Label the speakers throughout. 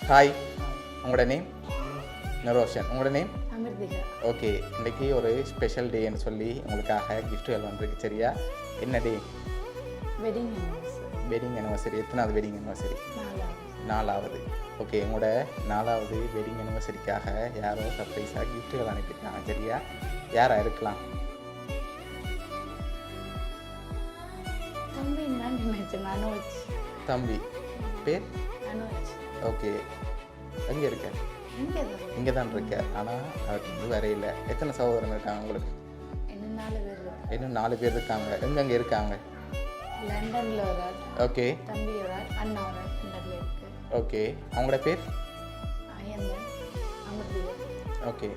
Speaker 1: Hi, உங்களோட name? நரோஷன். உங்களோட name?
Speaker 2: அமிர்திகா.
Speaker 1: Okay, இன்றைக்கி ஒரு ஸ்பெஷல் டேன்னு சொல்லி உங்களுக்காக கிஃப்ட்டுகள் வந்திருக்கு. சரியா? என்ன day?
Speaker 2: Wedding anniversary.
Speaker 1: Wedding anniversary. எத்தனாவது வெட்டிங் அனிவர்சரி? 4வது. ஓகே, உங்களோட 4வது வெட்டிங் அனிவர்சரிக்காக யாரோ சர்ப்ரைஸாக கிஃப்ட்டுகள் அனுப்பியிருக்காங்க. சரியா? யாராக இருக்கலாம்?
Speaker 2: தம்பி நான் நினைச்சேன். அனுவச்.
Speaker 1: தம்பி பேர்?
Speaker 2: அனுவச்.
Speaker 1: ஓகே, எங்கே இருக்க? இங்கே தான் இருக்க. ஆனால் அவருக்கு வந்து வேற இல்லை. எத்தனை சகோதரன் இருக்காங்க உங்களுக்கு?
Speaker 2: இன்னும் 4 பேர்.
Speaker 1: இன்னும் 4 பேர் இருக்காங்க. எங்கெங்கே இருக்காங்க?
Speaker 2: லண்டனில் ஒரு ஆள்.
Speaker 1: ஓகே.
Speaker 2: தம்பி ஒரு ஆள், அண்ணா ஒரு ஆள் லண்டனில் இருக்கு.
Speaker 1: ஓகே, அவங்களோட பேர்?
Speaker 2: அயந்தன், அமிர்திகா.
Speaker 1: ஓகே,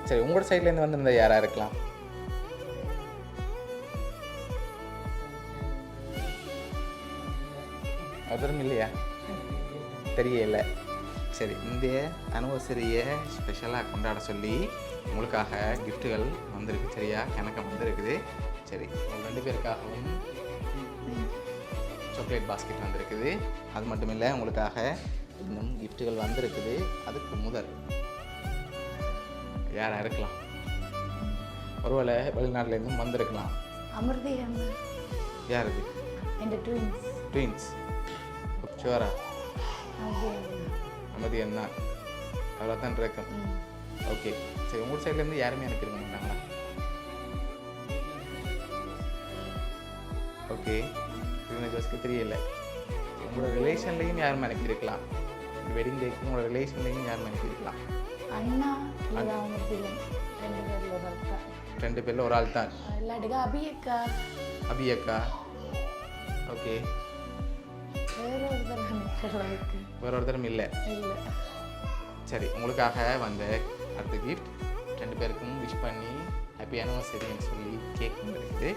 Speaker 1: சரி. உங்களோட சைட்லேருந்து வந்திருந்த யாராக இருக்கலாம்? ஒருத்தரும் இல்லையா? தெரியல. சரி, இந்த அனிவர்சரியை ஸ்பெஷலாக கொண்டாட சொல்லி உங்களுக்காக கிஃப்ட்டுகள் வந்திருக்கு. சரியா? கணக்கம் வந்திருக்குது. சரி, உங்கள் 2 பேருக்காகவும் சாக்லேட் பாஸ்கெட் வந்திருக்குது. அது மட்டும் இல்லை, உங்களுக்காக இன்னும் கிஃப்ட்டுகள் வந்திருக்குது. அதுக்கு முதல் யாராக இருக்கலாம்? ஒருவேளை வெளிநாட்டிலேருந்தும் வந்திருக்கலாம்.
Speaker 2: அமிர்திகா.
Speaker 1: யார் இது?
Speaker 2: என் ட்வின்ஸ்.
Speaker 1: ட்வின்ஸ். ஷுவரா? அமதி என்ன அவ்வளோ தான் இருக்கும். ஓகே, சரி. உங்கள் சைட்லேருந்து யாருமே எனக்கு இருக்க மாட்டாங்களா? ஓகே, இது ஜோஸ்க்கு தெரியல. உங்களோட ரிலேஷன்லேயும் யாரும் எனக்கு இருக்கலாம். வெட்டிங் டேக்கு உங்களோட ரிலேஷன்லேயும் யாரும் எனக்கு இருக்கலாம்.
Speaker 2: அண்ணா இல்லை அமிர்திகா. 2 பேரில் ஒரு ஆள் தான்.
Speaker 1: 2 பேரில் ஒரு ஆள் தான்.
Speaker 2: இல்லாட்டிக்கா அபியக்கா.
Speaker 1: அபியக்கா. ஓகே,
Speaker 2: வேற ஒருத்தர் நினைக்கிறதுக்கு
Speaker 1: வேற ஒருத்தரும் இல்லை.
Speaker 2: இல்லை.
Speaker 1: சரி, உங்களுக்காக வந்த அடுத்த கிஃப்ட் 2 பேருக்கும் விஷ் பண்ணி ஹாப்பி அனிவர்சரின்னு சொல்லி கேக் வந்துருக்குது.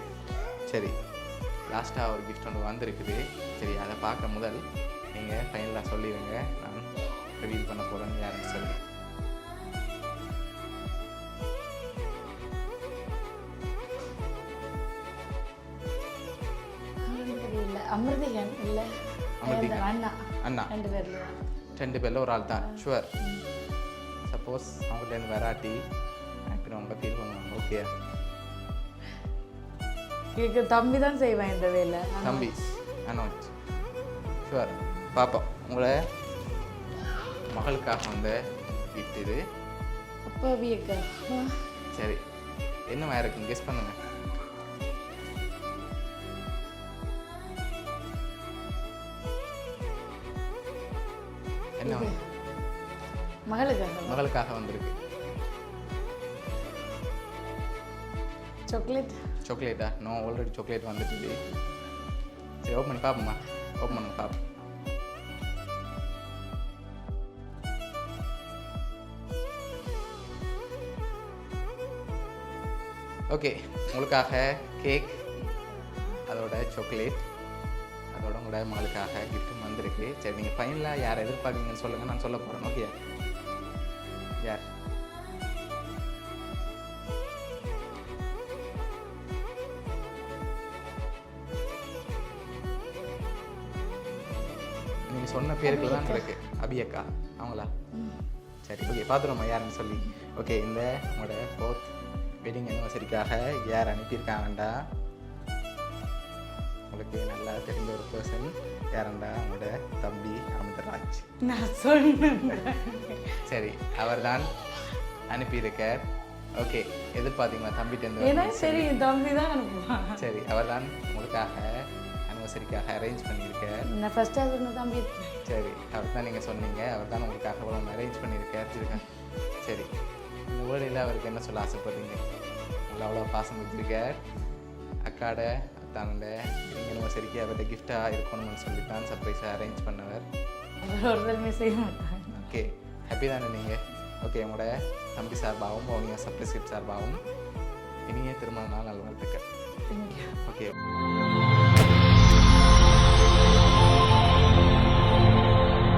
Speaker 1: சரி, லாஸ்ட்டாக ஒரு கிஃப்ட் ஒன்று வந்திருக்குது. சரி, அதை பார்க்க முதல் நீங்கள் ஃபைனலாக சொல்லிடுங்க. நான் ரிவீல் பண்ண போகிறேன்னு யாருன்னு சொல்லி.
Speaker 2: இல்லை அமிர்திகன். இல்லை
Speaker 1: அமிர்திகா.
Speaker 2: அண்ணா.
Speaker 1: அண்ணா.
Speaker 2: 2 பேரில்
Speaker 1: 2 பேரில் ஒரு ஆள் தான். ஷுவர். சப்போஸ் அவங்கள்டேருந்து வெராட்டி அப்படி அவங்க ஃபீல் பண்ணுவாங்க. ஓகே,
Speaker 2: இதுக்கு தம்பி தான் செய்வேன் இந்த வேலை.
Speaker 1: தம்பி அனோஜ். ஷுவர். பார்ப்போம். உங்களை மகளுக்காக வந்த கிஃப்ட் இது.
Speaker 2: அப்பா அபியக்கா.
Speaker 1: சரி, என்னவா இருக்குன்னு கெஸ் பண்ணுங்க. என்ன? மகளுக்காக வந்திருக்கு.
Speaker 2: சாக்லேட்.
Speaker 1: சாக்லேட்டா? நோ, ஆல்ரெடி சாக்லேட் வந்துட்டு. சரி, ஓப்பன் பண்ணி பார்ப்போம்மா. ஓப்பன் பண்ணி பார்ப்போம். ஓகே, உங்களுக்காக கேக், அதோட சாக்லேட், அதோட உங்களோட மகளுக்காக கிஃப்ட்டும் வந்திருக்கு. சரி, நீங்கள் ஃபைனலாக யார் எதிர்பார்க்குறீங்கன்னு சொல்லுங்கள். நான் சொல்ல போகிறேன். ஓகே, யார்? நீங்கள் சொன்ன பேருக்கு தான் இருக்கு. அபியக்கா அவங்களா? சரி, ஓகே, பார்த்துருவோம்மா யாருன்னு சொல்லி. ஓகே, இந்த உங்களோட 4th வெட்டிங் அனிவர்சரிக்காக யார் அனுப்பியிருக்காங்கண்டா, உங்களுக்கு நல்லா தெரிஞ்ச ஒரு பர்சன். யாருண்டா? உங்களோட தம்பி அமிர்தராஜ்.
Speaker 2: நான் சொன்னேன்.
Speaker 1: சரி, அவர் தான் அனுப்பியிருக்கார். ஓகே, எதிர்பார்த்தீங்களா தம்பிட்டேருந்து?
Speaker 2: ஏன்னா சரி, தம்பி தான் அனுப்புவான்.
Speaker 1: சரி, அவர் தான் உங்களுக்காக அனிவர்சரிக்காக அரேஞ்ச் பண்ணியிருக்கார்.
Speaker 2: நான் ஃபஸ்ட்டாக சொன்ன தம்பி.
Speaker 1: சரி, அவர் தான் நீங்கள் சொன்னீங்க. அவர் தான் உங்களுக்காக அவ்வளோ அரேஞ்ச் பண்ணியிருக்கார். சரி, இந்த வேலையில் அவருக்கு என்ன சொல்ல ஆசைப்படுறீங்க? உங்களை அவ்வளோ பாசம் வச்சிருக்கார். அக்காட தானோட அனிவர்சரிக்கு அவர்கிட்ட கிஃப்டாக இருக்கணும்னு சொல்லி தான் சர்ப்ரைஸாக அரேஞ்ச் பண்ணவர்.
Speaker 2: ஒருத்தருமே செய்ய மாட்டாங்க.
Speaker 1: ஓகே, ஹாப்பி தானே நீங்கள்? ஓகே, உங்களோட தம்பி சார்பாகவும் அவங்க சர்ப்ரைஸ் கிஃப்ட் சார்பாகவும் இனிய திருமண நாள் நல்வாழ்த்துக்கள்.
Speaker 2: Thank you.
Speaker 1: ஓகே.